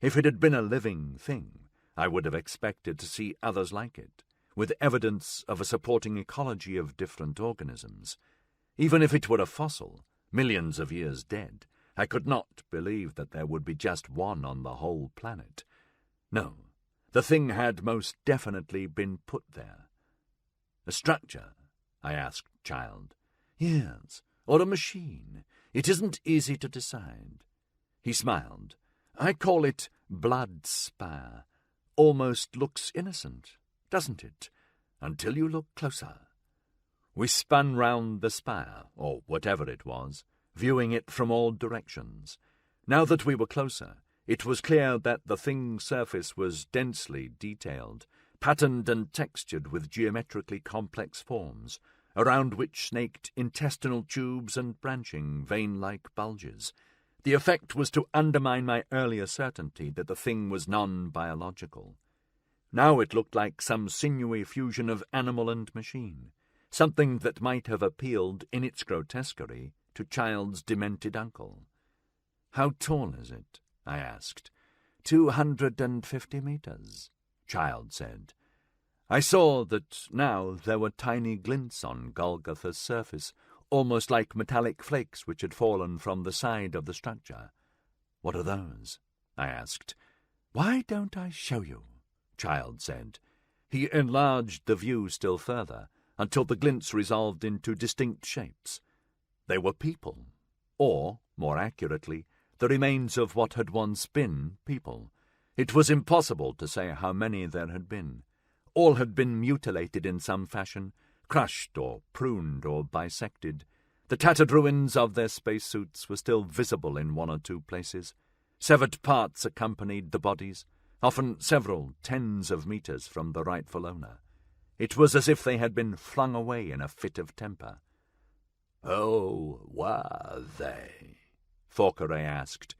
If it had been a living thing, I would have expected to see others like it, with evidence of a supporting ecology of different organisms. Even if it were a fossil, millions of years dead, I could not believe that there would be just one on the whole planet. No, the thing had most definitely been put there. A structure? I asked Child. Yes, or a machine. It isn't easy to decide. He smiled. I call it Blood Spire. Almost looks innocent, doesn't it? Until you look closer. We spun round the spire, or whatever it was, viewing it from all directions. Now that we were closer, it was clear that the thing's surface was densely detailed, patterned and textured with geometrically complex forms, around which snaked intestinal tubes and branching vein-like bulges. The effect was to undermine my earlier certainty that the thing was non-biological. Now it looked like some sinewy fusion of animal and machine, something that might have appealed in its grotesquerie to Child's demented uncle. How tall is it? I asked. 250 meters, Child said. I saw that now there were tiny glints on Golgotha's surface, almost like metallic flakes which had fallen from the side of the structure. What are those? I asked. Why don't I show you? Child said. He enlarged the view still further, until the glints resolved into distinct shapes. They were people, or, more accurately, the remains of what had once been people. It was impossible to say how many there had been. All had been mutilated in some fashion, crushed or pruned or bisected. The tattered ruins of their spacesuits were still visible in one or two places. Severed parts accompanied the bodies, often several tens of meters from the rightful owner. It was as if they had been flung away in a fit of temper. "Oh, were they?" Thackeray asked.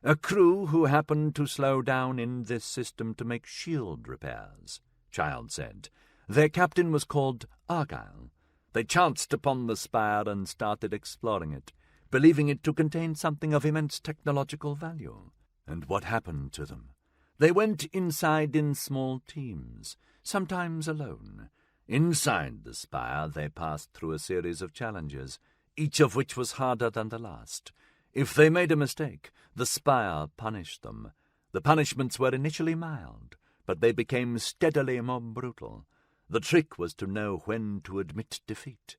"A crew who happened to slow down in this system to make shield repairs," Child said. "Their captain was called Argyle. They chanced upon the spire and started exploring it, believing it to contain something of immense technological value. And what happened to them? They went inside in small teams, sometimes alone. Inside the spire they passed through a series of challenges, each of which was harder than the last. If they made a mistake, the spire punished them. The punishments were initially mild, but they became steadily more brutal. The trick was to know when to admit defeat.